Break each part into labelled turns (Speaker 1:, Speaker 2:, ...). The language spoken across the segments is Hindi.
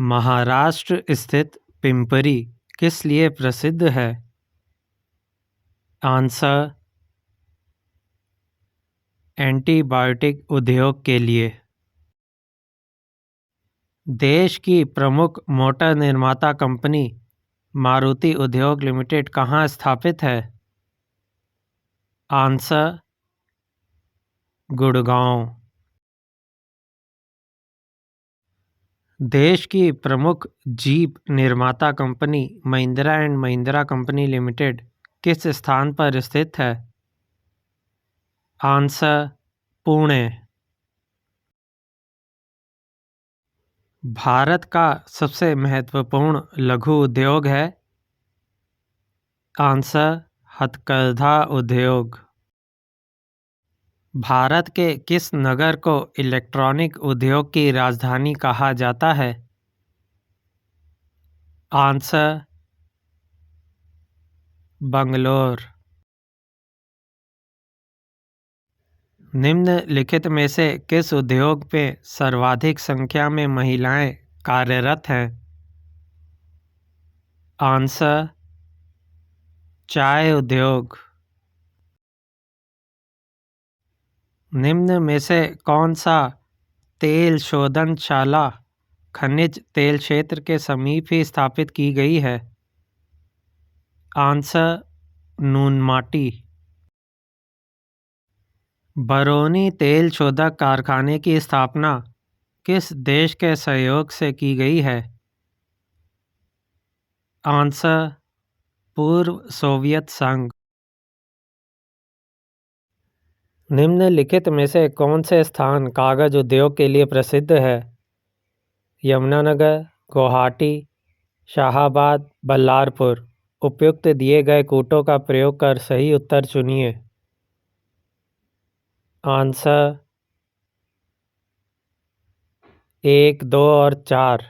Speaker 1: महाराष्ट्र स्थित पिंपरी किस लिए प्रसिद्ध है? आंसर: एंटीबायोटिक उद्योग के लिए। देश की प्रमुख मोटर निर्माता कंपनी मारुति उद्योग लिमिटेड कहाँ स्थित है? आंसर: गुड़गांव। देश की प्रमुख जीप निर्माता company Mahindra and Mahindra company limited किस स्थान पर स्थित है? आंसर: पुणे। भारत का सबसे महत्वपूर्ण लघु उद्योग है? आंसर: हथकरघा उद्योग। भारत के किस नगर को इलेक्ट्रॉनिक उद्योग की राजधानी कहा जाता है? आंसर: बंगलोर। निम्नलिखित में से किस उद्योग में सर्वाधिक संख्या में महिलाएं कार्यरत हैं? आंसर: चाय उद्योग। निम्न में से कौन सा तेल शोधनशाला खनिज तेल क्षेत्र के समीप ही स्थापित की गई है? आंसर: नूनमाटी। बरौनी तेल शोधक कारखाने की स्थापना किस देश के सहयोग से की गई है? आंसर: पूर्व सोवियत संघ। निम्नलिखित में से कौन से स्थान कागज उद्योग के लिए प्रसिद्ध है? यमुनानगर, गुवाहाटी, शाहाबाद, बल्लारपुर। उपयुक्त दिए गए कूटों का प्रयोग कर सही उत्तर चुनिए। आंसर: 1, 2 और 4।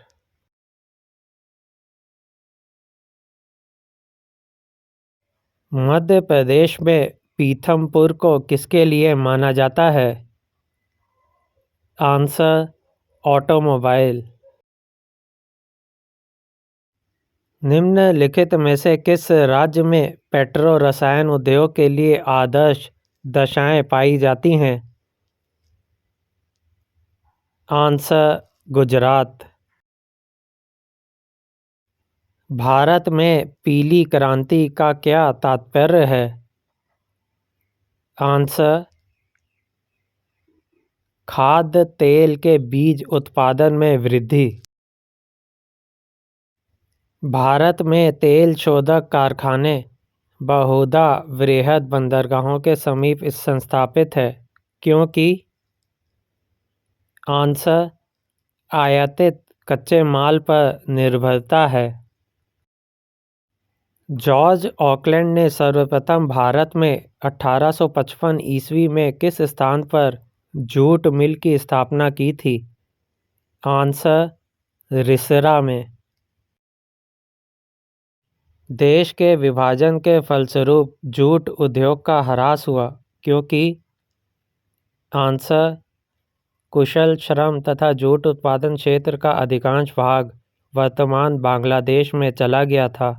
Speaker 1: मध्य प्रदेश में पीथमपुर को किसके लिए माना जाता है? Answer: automobile. निम्नलिखित में से किस राज्य में पेट्रो रसायन उद्योग के लिए आदर्श दशाएं पाई जाती हैं? आंसर: गुजरात। भारत में पीली क्रांति का क्या तात्पर्य है? आंसर: खाद्य तेल के बीज उत्पादन में वृद्धि। भारत में तेल शोधक कारखाने बहुधा वृहद बंदरगाहों के समीप संस्थापित है, क्योंकि? आंसर: आयातित कच्चे माल पर निर्भरता है। जॉर्ज ऑकलैंड ने सर्वप्रथम भारत में 1855 ईस्वी में किस स्थान पर जूट मिल की स्थापना की थी? आंसर: रिसरा में। देश के विभाजन के फलस्वरूप जूट उद्योग का ह्रास हुआ, क्योंकि? आंसर: कुशल श्रम तथा जूट उत्पादन क्षेत्र का अधिकांश भाग वर्तमान बांग्लादेश में चला गया था।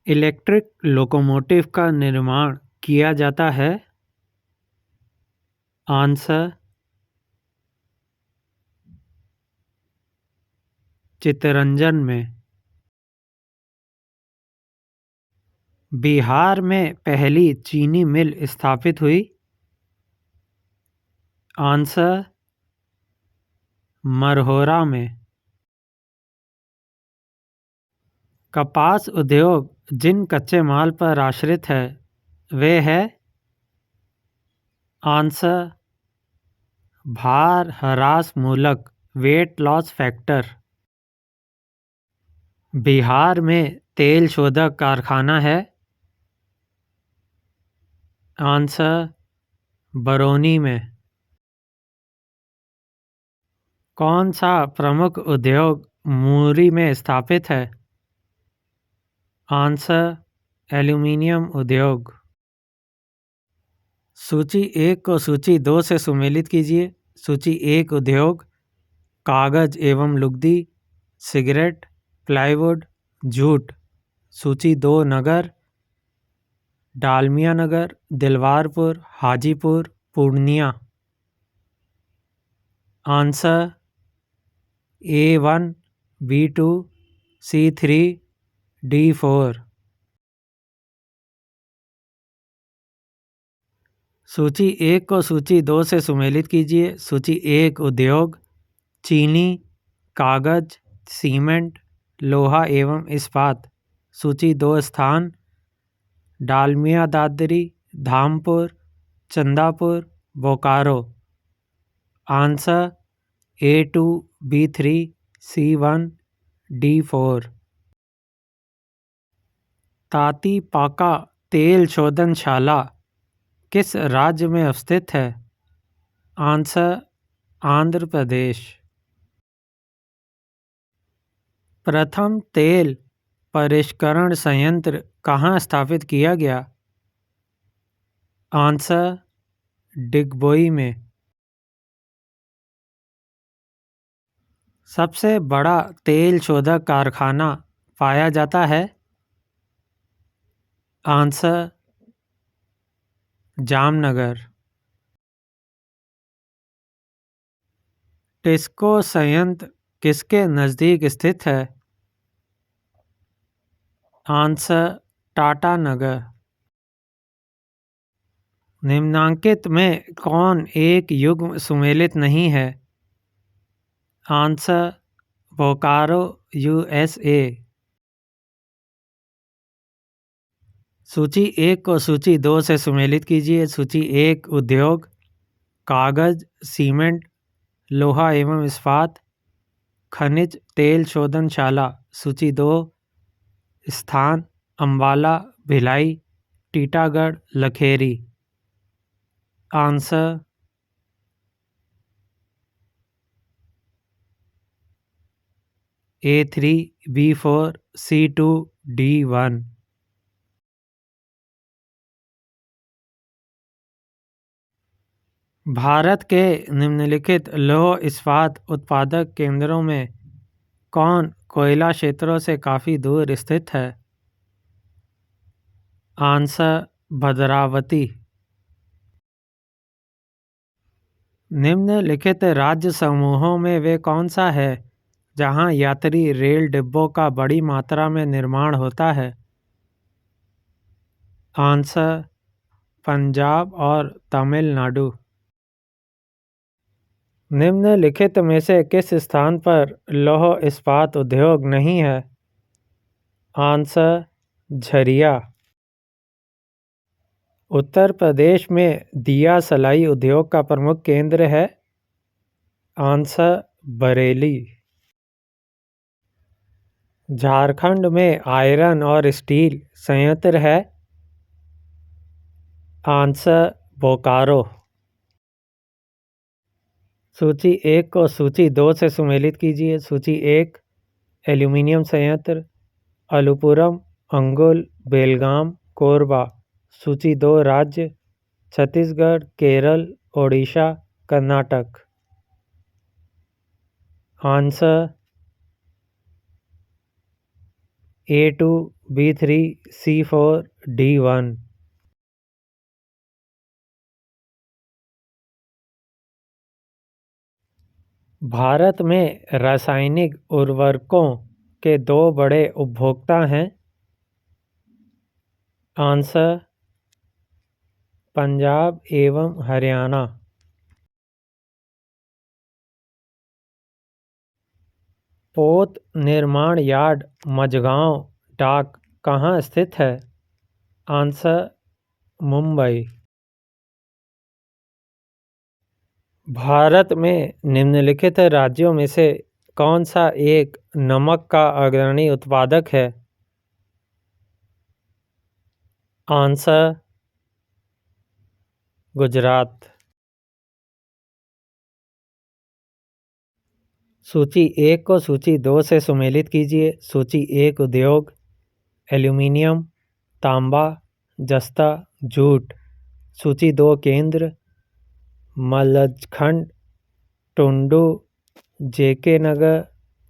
Speaker 1: इलेक्ट्रिक लोकोमोटिव का निर्माण किया जाता है? आंसर: चित्तरंजन में। बिहार में पहली चीनी मिल स्थापित हुई? आंसर: मरहोरा में। कपास उद्योग जिन कच्चे माल पर आश्रित है वे है? आंसर: भार ह्रास मूलक वेट लॉस फैक्टर। बिहार में तेल शोधक कारखाना है? आंसर: बरौनी में। कौन सा प्रमुख उद्योग मुरी में स्थापित है? आंसर: एल्यूमीनियम उद्योग। सूची 1 को सूची 2 से सुमेलित कीजिए। सूची 1 उद्योग, कागज एवं लुगदी, सिगरेट, प्लाईवुड, जूट। सूची 2 नगर, Dalmia Nagar, Dilwarpur, Hajipur, Purnia. Answer A1, B2, C3, D4। सूची 1 को सूची 2 से सुमेलित कीजिए। सूची 1 उद्योग, चीनी, कागज, सीमेंट, लोहा एवं इस्पात। सूची 2 स्थान, Dalmia Dadri, Dhampur, Chandapur, Bokaro. Answer A2, B3, C1, D4। Tatipaka तेल शोधनशाला किस राज्य में स्थित है? आंसर आंध्र प्रदेश। प्रथम तेल परिष्करण संयंत्र कहाँ स्थापित किया गया? आंसर डिगबोई में। सबसे बड़ा तेल शोधक कारखाना पाया जाता है? आंसर जामनगर। टिस्को संयंत्र किसके नज़दीक स्थित है? आंसर टाटा नगर। निम्नांकित में कौन एक युग्म सुमेलित नहीं है? Answer Bokaro USA। सूची 1 को सूची 2 से सुमेलित कीजिए। सूची 1 उद्योग, कागज, सीमेंट, लोहा एवं इस्पात, खनिज तेल शोधनशाला। सूची 2 स्थान, Ambala, Bhilai, Titagarh, Lakheri. Answer A3, B4, C2, D1। Bharat के निम्नलिखित लौह इस्पात उत्पादक केंद्रों में कौन कोयला क्षेत्रों से काफ़ी दूर स्थित है? आंसर भद्रावती। निम्नलिखित राज्य समूहों में वे कौन सा है जहां यात्री रेल डिब्बों का बड़ी मात्रा में निर्माण होता है? आंसर पंजाब और तमिलनाडु। निम्नलिखित में से किस स्थान पर लौह इस्पात उद्योग नहीं है? आंसर झरिया। उत्तर प्रदेश में दिया सलाई उद्योग का प्रमुख केंद्र है? आंसर बरेली। झारखंड में आयरन और स्टील संयंत्र है? आंसर बोकारो। सूची 1 को सूची 2 से सुमेलित कीजिए। सूची 1 एल्यूमीनियम संयंत्र, अलुपुरम, अंगुल, बेलगाम, कोरबा। सूची 2 राज्य, Chhattisgarh, Kerala, Odisha, Karnataka. Answer A2, B3, C4, D1। Bharat में रासायनिक उर्वरकों के 2 बड़े उपभोक्ता हैं? आंसर पंजाब एवं हरियाणा। पोत निर्माण यार्ड मझगांव डाक कहाँ स्थित है? आंसर मुंबई। भारत में निम्नलिखित राज्यों में से कौन सा एक नमक का अग्रणी उत्पादक है? आंसर गुजरात। सूची 1 को सूची 2 से सुमेलित कीजिए। सूची 1 उद्योग, एल्यूमीनियम, तांबा, जस्ता, जूट। सूची 2 केंद्र मलजखंड, टुंडू, जेके नगर,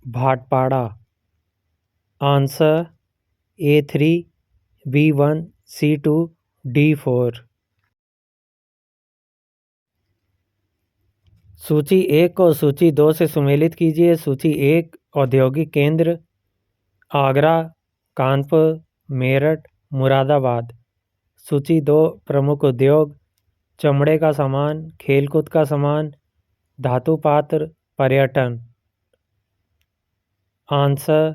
Speaker 1: Bhatpara. Answer A3, B1, C2, D4। सूची 1 को सूची 2 से सुमेलित कीजिए। सूची 1 औद्योगिक केंद्र आगरा, कानपुर, मेरठ, मुरादाबाद। सूची 2 प्रमुख उद्योग चमड़े का सामान, खेलकूद का सामान, धातु पात्र, पर्यटन। Answer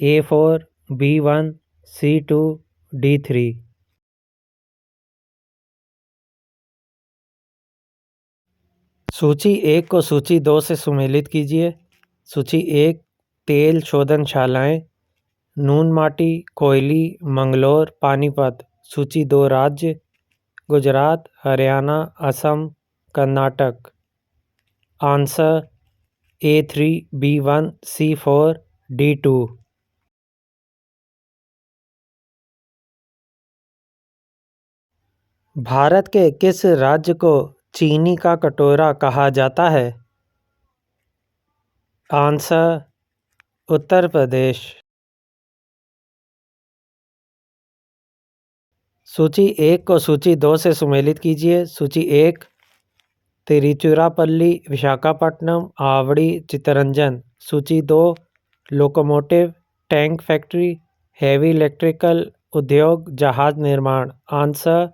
Speaker 1: A4, B1, C2, D3। सूची 1 को सूची 2 से सुमेलित कीजिए। सूची 1 तेल शोधनशालाएं नून माटी, कोयली, मंगलोर, पानीपत। सूची 2 राज्य Gujarat, Haryana, Assam, Karnataka. Answer A3, B1, C4, D2। Bharat के किस राज्य को चीनी का कटोरा कहा जाता है? आंसर उत्तर प्रदेश। सूची 1 को सूची 2 से सुमेलित कीजिए। सूची 1 तिरुचिरापल्ली, विशाखापट्टनम, आवड़ी, चित्तरंजन। सूची 2 locomotive, tank factory, heavy electrical उद्योग, जहाज निर्माण। Answer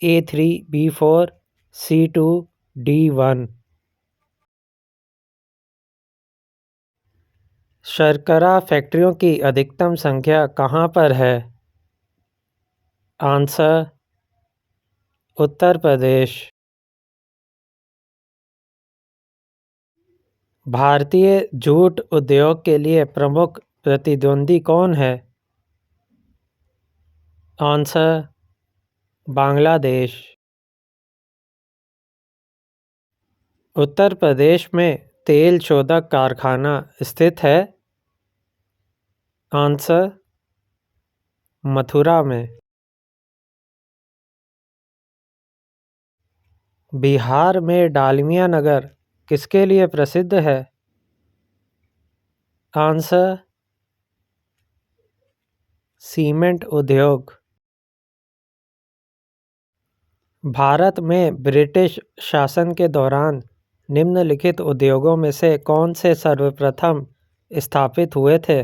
Speaker 1: A3, B4, C2, D1। शर्करा फैक्ट्रियों की अधिकतम संख्या कहाँ पर है? आंसर उत्तर प्रदेश। भारतीय जूट उद्योग के लिए प्रमुख प्रतिद्वंदी कौन है? आंसर बांग्लादेश। उत्तर प्रदेश में तेल शोधक कारखाना स्थित है? आंसर मथुरा में। बिहार में डालमिया नगर किसके लिए प्रसिद्ध है? आंसर सीमेंट उद्योग। भारत में ब्रिटिश शासन के दौरान निम्नलिखित उद्योगों में से कौन से सर्वप्रथम स्थापित हुए थे?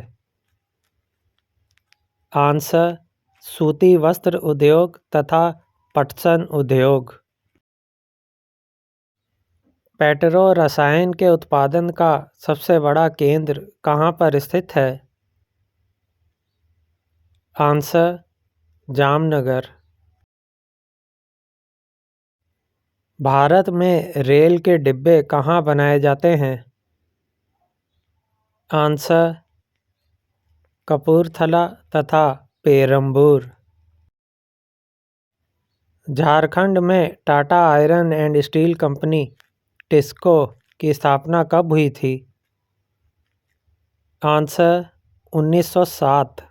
Speaker 1: आंसर सूती वस्त्र उद्योग तथा पटसन उद्योग। पेट्रो रसायन के उत्पादन का सबसे बड़ा केंद्र कहाँ पर स्थित है? आंसर जामनगर। भारत में रेल के डिब्बे कहाँ बनाए जाते हैं? आंसर कपूरथला तथा पेरम्बूर। झारखंड में Tata iron and steel company TISCO की स्थापना कब हुई थी? आंसर 1907।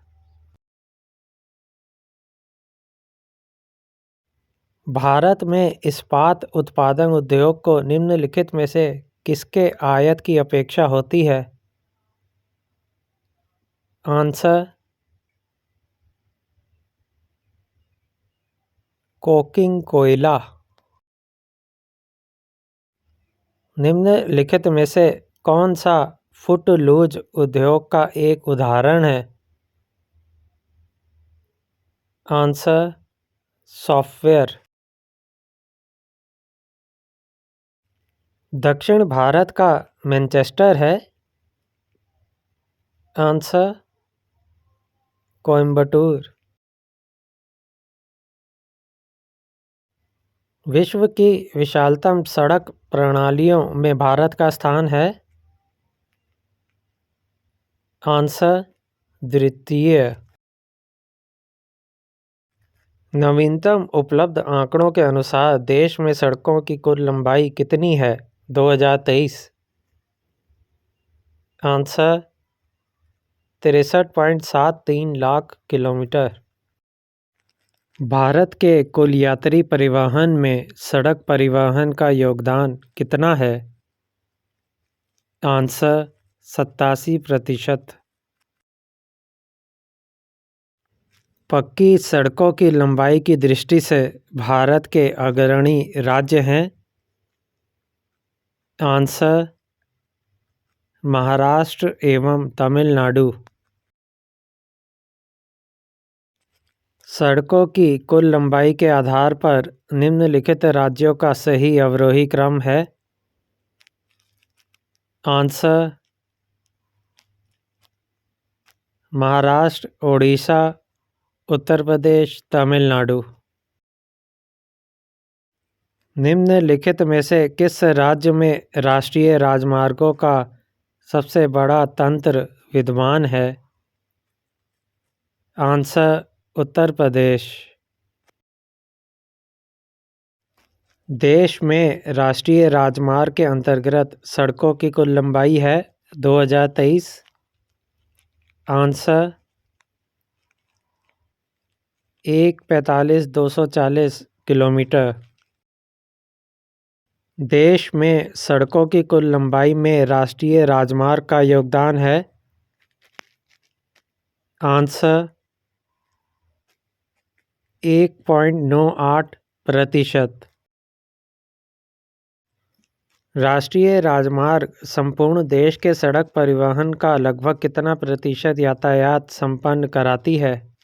Speaker 1: भारत में इस्पात उत्पादन उद्योग को निम्नलिखित में से किसके आयात की अपेक्षा होती है? आंसर कोकिंग कोयला। निम्नलिखित में से कौन सा फुटलूज उद्योग का एक उदाहरण है? Answer software. दक्षिण भारत का मैनचेस्टर है? आंसर कोयम्बटूर। विश्व की विशालतम सड़क प्रणालियों में भारत का स्थान है? आंसर द्वितीय। नवीनतम उपलब्ध आंकड़ों के अनुसार देश में सड़कों की कुल लंबाई कितनी है 2023? Answer 63.73 lakh kilometre. भारत के कुल यात्री परिवहन में सड़क परिवहन का योगदान कितना है? आंसर 87%। पक्की सड़कों की लंबाई की दृष्टि से भारत के अग्रणी राज्य हैं। आंसर महाराष्ट्र एवं तमिलनाडु। सड़कों की कुल लंबाई के आधार पर निम्नलिखित राज्यों का सही अवरोही क्रम है। आंसर महाराष्ट्र, ओडिशा, उत्तर प्रदेश, तमिलनाडु। निम्नलिखित में से किस राज्य में राष्ट्रीय राजमार्गों का सबसे बड़ा तंत्र विद्यमान है? आंसर उत्तर प्रदेश। देश में राष्ट्रीय राजमार्ग के अंतर्गत सड़कों की कुल लंबाई है 2023। Answer 1,45,240 kilometre. देश में सड़कों की कुल लंबाई में राष्ट्रीय राजमार्ग का योगदान है। आंसर 1.98%। राष्ट्रीय राजमार्ग संपूर्ण देश के सड़क परिवहन का लगभग कितना प्रतिशत यातायात संपन्न कराती है?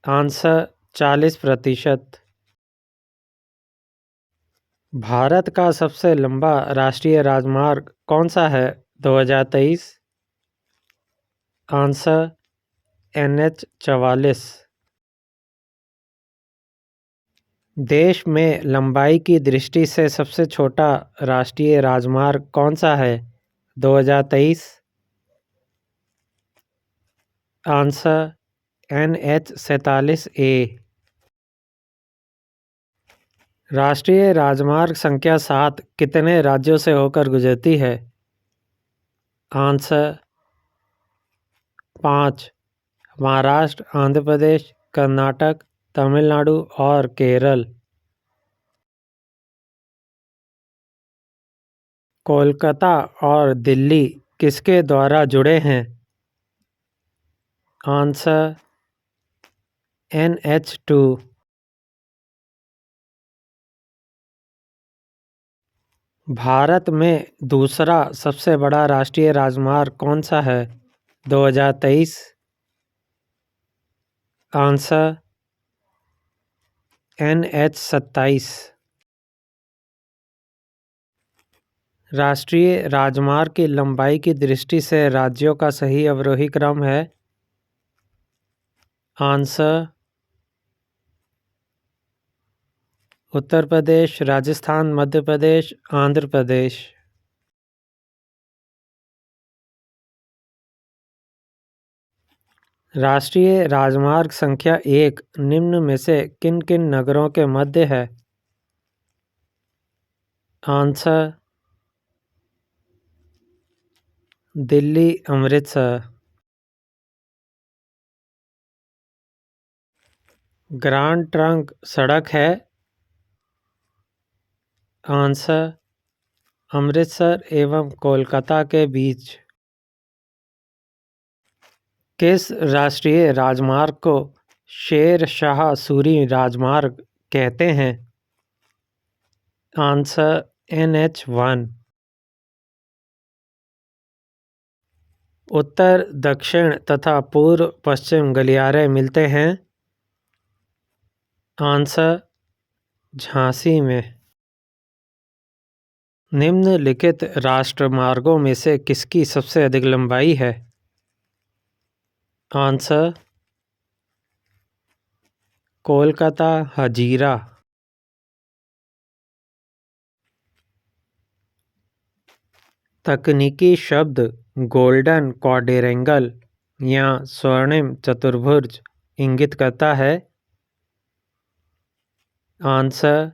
Speaker 1: आंसर 40%। भारत का सबसे लंबा राष्ट्रीय राजमार्ग कौन सा है 2023? Answer NH 44। देश में लंबाई की दृष्टि से सबसे छोटा राष्ट्रीय राजमार्ग कौन सा है 2023? Answer NH 47A। राष्ट्रीय राजमार्ग संख्या 7 कितने राज्यों से होकर गुजरती है? आंसर 5। महाराष्ट्र, आंध्र प्रदेश, कर्नाटक, तमिलनाडु और केरल। कोलकाता और दिल्ली किसके द्वारा जुड़े हैं? Answer NH 2। भारत में दूसरा सबसे बड़ा राष्ट्रीय राजमार्ग कौन सा है 2023? Answer NH 27। राष्ट्रीय राजमार्ग की लंबाई की दृष्टि से राज्यों का सही अवरोही क्रम है। आंसर उत्तर प्रदेश, राजस्थान, मध्य प्रदेश, आंध्र प्रदेश। राष्ट्रीय राजमार्ग संख्या 1 निम्न में से किन किन नगरों के मध्य है? Answer Delhi, Amritsar. Grand trunk सड़क है। आंसर अमृतसर एवं कोलकाता के बीच। किस राष्ट्रीय राजमार्ग को शेर शाह सूरी राजमार्ग कहते हैं? Answer NH 1। उत्तर, दक्षिण तथा पूर्व पश्चिम गलियारे मिलते हैं। आंसर झांसी में। निम्नलिखित राष्ट्रमार्गों में से किसकी सबसे अधिक लंबाई है? आंसर कोलकाता हजीरा। तकनीकी शब्द गोल्डन क्वाड्रिलेटरल या स्वर्णिम चतुर्भुज इंगित करता है। आंसर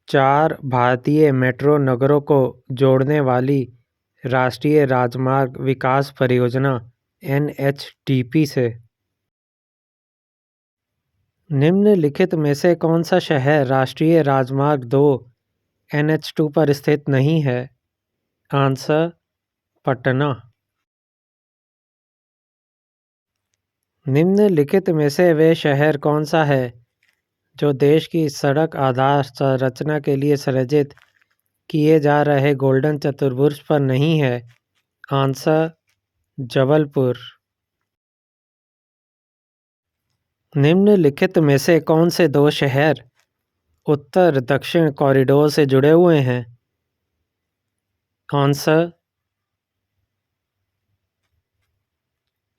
Speaker 1: 4 भारतीय मेट्रो नगरों को जोड़ने वाली राष्ट्रीय राजमार्ग विकास परियोजना NHTP से। निम्नलिखित में से कौन सा शहर राष्ट्रीय राजमार्ग 2 NH2 पर स्थित नहीं है? आंसर पटना। निम्नलिखित में से वे शहर कौन सा है जो देश की सड़क आधार संरचना के लिए सृजित किए जा रहे गोल्डन चतुर्भुज पर नहीं है? आंसर जबलपुर। निम्नलिखित में से कौन से दो शहर उत्तर दक्षिण कॉरिडोर से जुड़े हुए हैं? आंसर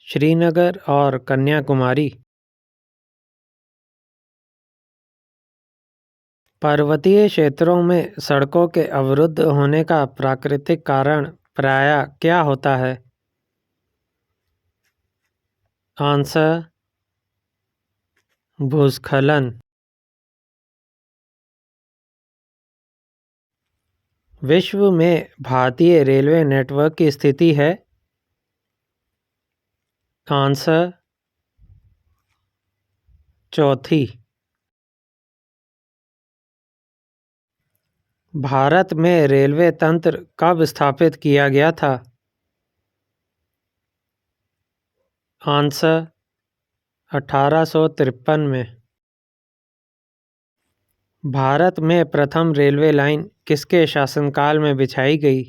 Speaker 1: श्रीनगर और कन्याकुमारी। पर्वतीय क्षेत्रों में सड़कों के अवरुद्ध होने का प्राकृतिक कारण प्रायः क्या होता है? आंसर भूस्खलन। विश्व में भारतीय रेलवे नेटवर्क की स्थिति है? आंसर चौथी। भारत में रेलवे तंत्र कब स्थापित किया गया था? आंसर 1853 में। भारत में प्रथम रेलवे लाइन किसके शासनकाल में बिछाई गई?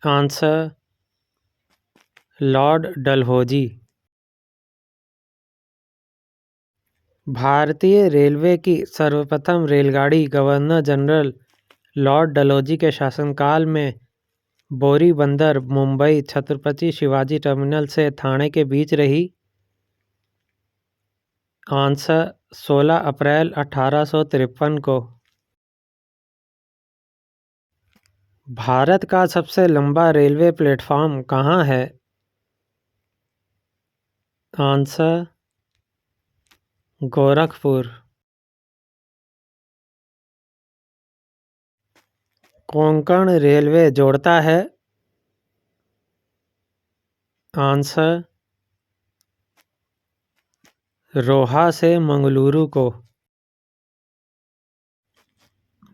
Speaker 1: Answer Lord Dalhousie. भारतीय रेलवे की सर्वप्रथम रेलगाड़ी गवर्नर जनरल लॉर्ड डलहौजी के शासनकाल में बोरीबंदर मुंबई छत्रपति शिवाजी टर्मिनल से ठाणे के बीच रही? आंसर 16 अप्रैल 1853 को। भारत का सबसे लंबा रेलवे प्लेटफॉर्म कहाँ है? आंसर गोरखपुर। कोंकण रेलवे जोड़ता है? आंसर रोहा से मंगलुरु को।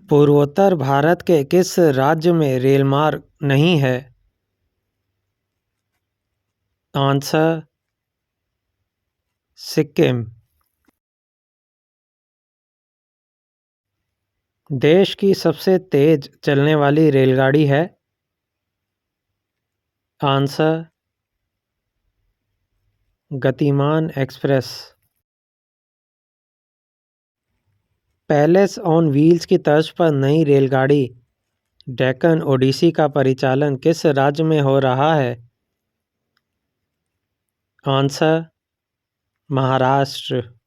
Speaker 1: पूर्वोत्तर भारत के किस राज्य में रेलमार्ग नहीं है? आंसर सिक्किम। देश की सबसे तेज चलने वाली रेलगाड़ी है? आंसर गतिमान एक्सप्रेस। पैलेस ऑन व्हील्स की तर्ज पर नई रेलगाड़ी डेक्कन ओडिसी का परिचालन किस राज्य में हो रहा है? आंसर महाराष्ट्र।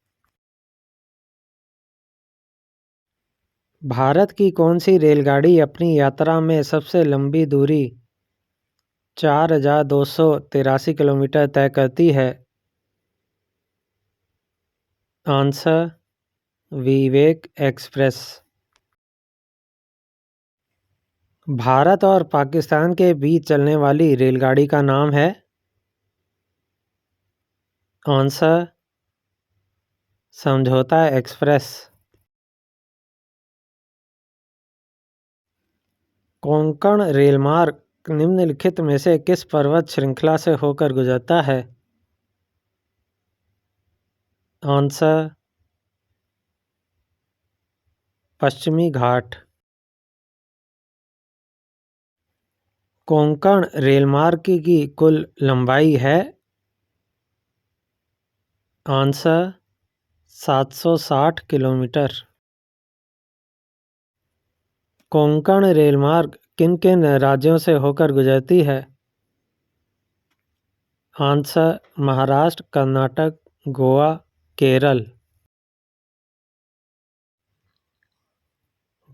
Speaker 1: भारत की कौन सी रेलगाड़ी अपनी यात्रा में सबसे लंबी दूरी 4283 किलोमीटर तय करती है? आंसर विवेक एक्सप्रेस। भारत और पाकिस्तान के बीच चलने वाली रेलगाड़ी का नाम है? आंसर समझौता एक्सप्रेस। कोंकण रेलमार्ग निम्नलिखित में से किस पर्वत श्रृंखला से होकर गुजरता है? आंसर पश्चिमी घाट। कोंकण रेलमार्ग की कुल लंबाई है? Answer 760 kilometre. कोंकण रेलमार्ग किन किन राज्यों से होकर गुजरती है? आंसर महाराष्ट्र, कर्नाटक, गोवा, केरल।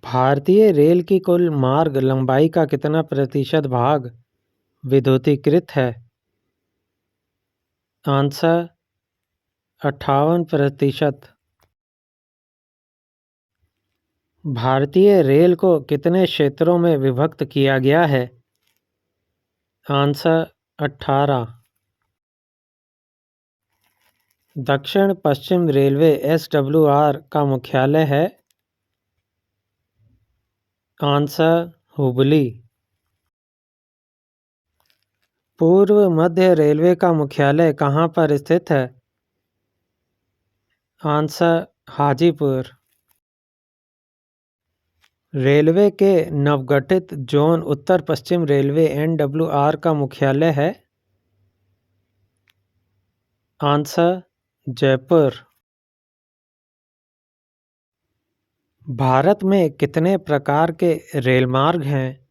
Speaker 1: भारतीय रेल की कुल मार्ग लंबाई का कितना प्रतिशत भाग विद्युतीकृत है? आंसर 58%। भारतीय रेल को कितने क्षेत्रों में विभक्त किया गया है? आंसर 18। दक्षिण पश्चिम रेलवे SWR का मुख्यालय है। आंसर हुबली। पूर्व मध्य रेलवे का मुख्यालय कहाँ पर स्थित है? आंसर हाजीपुर। रेलवे के नवगठित जोन उत्तर पश्चिम रेलवे NWR का मुख्यालय है। आंसर जयपुर। भारत में कितने प्रकार के रेलमार्ग हैं?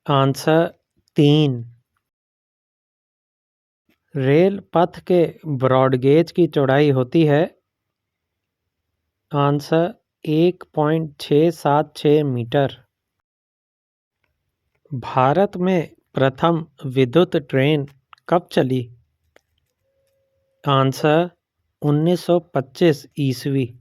Speaker 1: आंसर 3। रेल पथ के ब्रॉडगेज की चौड़ाई होती है। Answer 1.676 metre. भारत में प्रथम विद्युत ट्रेन कब चली? आंसर 1925 ईस्वी।